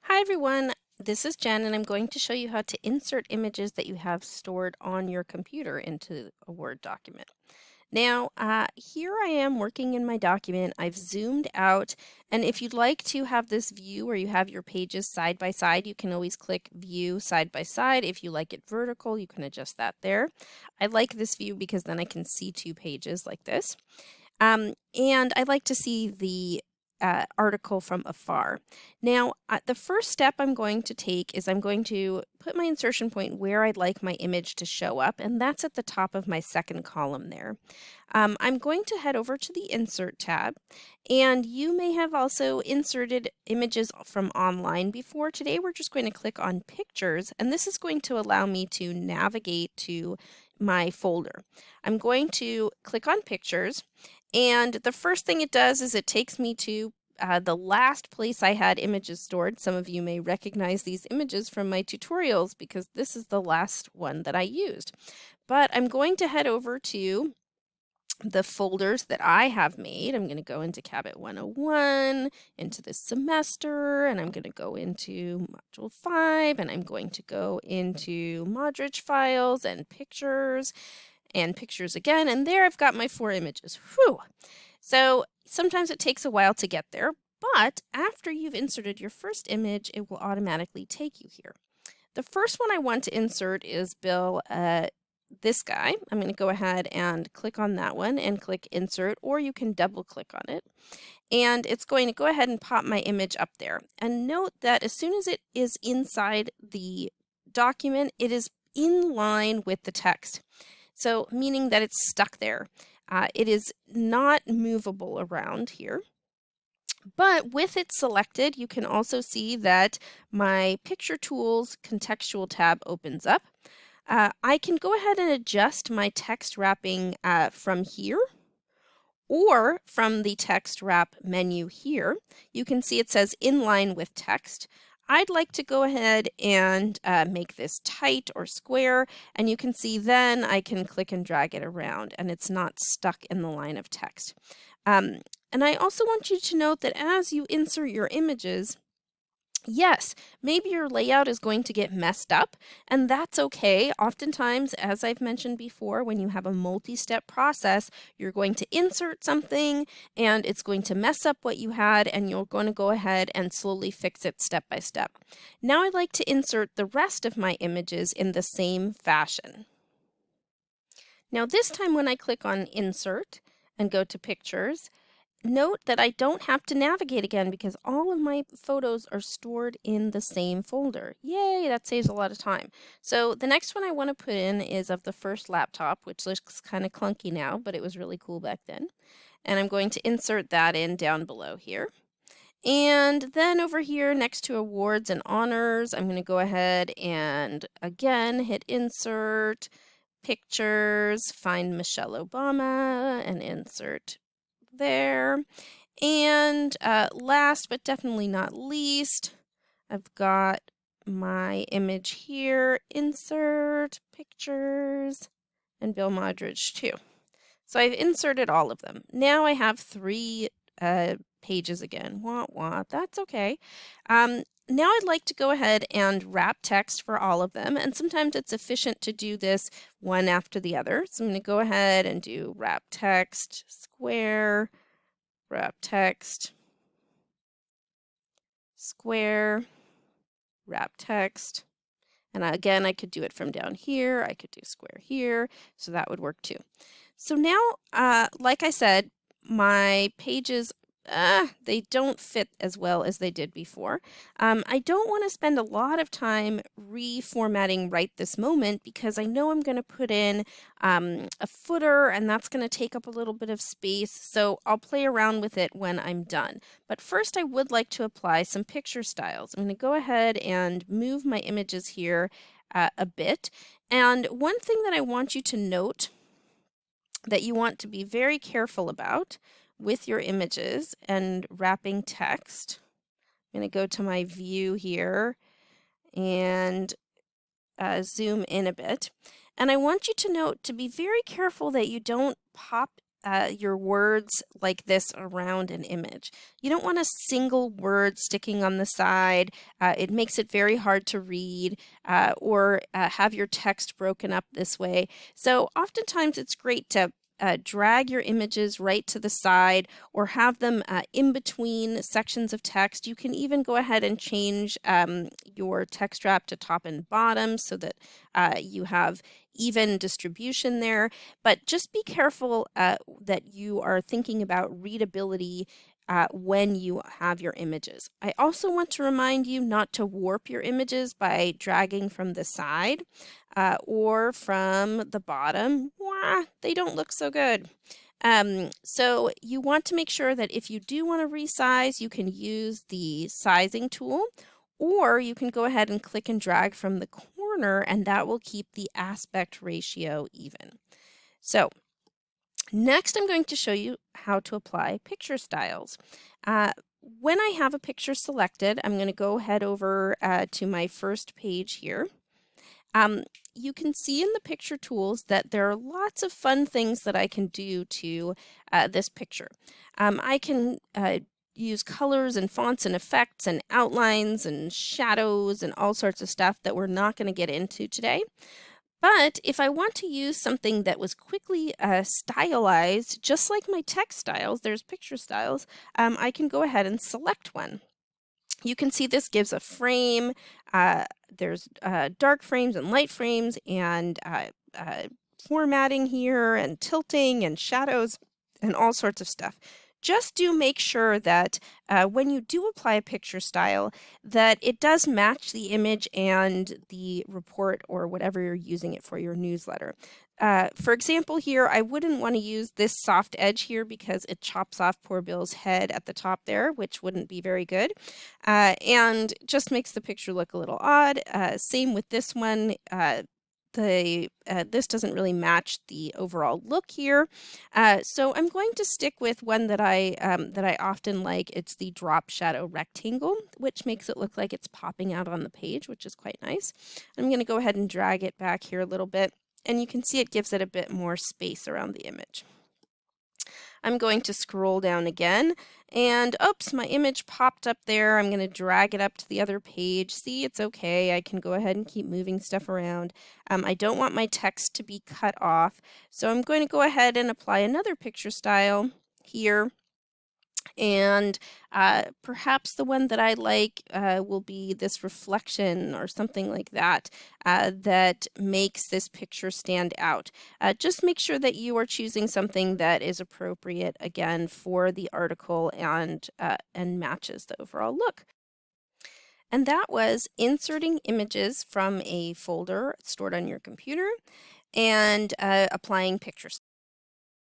Hi everyone, this is Jen and I'm going to show you how to insert images that you have stored on your computer into a Word document. Now, here I am working in my document. I've zoomed out, and if you'd like to have this view where you have your pages side by side, you can always click View Side by Side. If you like it vertical, you can adjust that there. I like this view because then I can see two pages like this. And I like to see the article from afar. Now, the first step I'm going to take is I'm going to put my insertion point where I'd like my image to show up, and that's at the top of my second column there. I'm going to head over to the Insert tab, and you may have also inserted images from online before. Today we're just going to click on Pictures, and this is going to allow me to navigate to my folder. I'm going to click on Pictures, and the first thing it does is it takes me to the last place I had images stored. Some of you may recognize these images from my tutorials because this is the last one that I used. But I'm going to head over to the folders that I have made. I'm going to go into Cabot 101, into this semester, and I'm going to go into Module 5, and I'm going to go into Modrich files and pictures again, and there I've got my 4 images. Whew! So sometimes it takes a while to get there, but after you've inserted your first image, it will automatically take you here. The first one I want to insert is Bill, this guy. I'm going to go ahead and click on that one and click Insert, or you can double click on it. And it's going to go ahead and pop my image up there. And note that as soon as it is inside the document, it is in line with the text. So meaning that it's stuck there. It is not movable around here. But with it selected, you can also see that my Picture Tools contextual tab opens up. I can go ahead and adjust my text wrapping from here or from the text wrap menu here. You can see it says inline with text. I'd like to go ahead and make this tight or square, and you can see then I can click and drag it around and it's not stuck in the line of text. And I also want you to note that as you insert your images, yes, maybe your layout is going to get messed up, and that's okay. Oftentimes, as I've mentioned before, when you have a multi-step process, you're going to insert something and it's going to mess up what you had, and you're going to go ahead and slowly fix it step by step. Now I'd like to insert the rest of my images in the same fashion. Now this time when I click on Insert and go to Pictures, note that I don't have to navigate again because all of my photos are stored in the same folder. Yay, that saves a lot of time. So the next one I want to put in is of the first laptop, which looks kind of clunky now, but it was really cool back then. And I'm going to insert that in down below here. And then over here next to awards and honors, I'm going to go ahead and again hit insert, pictures, find Michelle Obama, and insert there. And last but definitely not least, I've got my image here, insert, pictures, and Bill Modrich too. So I've inserted all of them. Now I have 3 pages again. Wah, wah, that's okay. Now I'd like to go ahead and wrap text for all of them, and sometimes it's efficient to do this one after the other. So I'm going to go ahead and do wrap text, square, wrap text, square, wrap text. And again, I could do it from down here. I could do square here, so that would work too. So now, like I said, my pages, they don't fit as well as they did before. I don't want to spend a lot of time reformatting right this moment because I know I'm going to put in a footer and that's going to take up a little bit of space. So I'll play around with it when I'm done. But first I would like to apply some picture styles. I'm going to go ahead and move my images here a bit. And one thing that I want you to note that you want to be very careful about with your images and wrapping text. I'm going to go to my view here and zoom in a bit. And I want you to note to be very careful that you don't pop your words like this around an image. You don't want a single word sticking on the side. It makes it very hard to read or have your text broken up this way. So oftentimes it's great to drag your images right to the side or have them in between sections of text. You can even go ahead and change your text wrap to top and bottom so that you have even distribution there. But just be careful that you are thinking about readability when you have your images. I also want to remind you not to warp your images by dragging from the side or from the bottom. Wah, they don't look so good. So you want to make sure that if you do want to resize, you can use the sizing tool, or you can go ahead and click and drag from the corner, and that will keep the aspect ratio even. So next, I'm going to show you how to apply picture styles. When I have a picture selected, I'm going to go head over to my first page here. You can see in the picture tools that there are lots of fun things that I can do to this picture. I can use colors and fonts and effects and outlines and shadows and all sorts of stuff that we're not going to get into today. But if I want to use something that was quickly stylized, just like my text styles, there's picture styles, I can go ahead and select one. You can see this gives a frame. There's dark frames and light frames and formatting here and tilting and shadows and all sorts of stuff. Just do make sure that when you do apply a picture style that it does match the image and the report or whatever you're using it for, your newsletter. For example here, I wouldn't want to use this soft edge here because it chops off poor Bill's head at the top there, which wouldn't be very good, and just makes the picture look a little odd. Same with this one. This doesn't really match the overall look here, so I'm going to stick with one that I often like. It's the drop shadow rectangle, which makes it look like it's popping out on the page, which is quite nice. I'm going to go ahead and drag it back here a little bit, and you can see it gives it a bit more space around the image. I'm going to scroll down again, and oops, my image popped up there. I'm going to drag it up to the other page. See, it's okay. I can go ahead and keep moving stuff around. I don't want my text to be cut off, so I'm going to go ahead and apply another picture style here. And perhaps the one that I like will be this reflection or something like that that makes this picture stand out. Just make sure that you are choosing something that is appropriate again for the article and matches the overall look. And that was inserting images from a folder stored on your computer and applying picture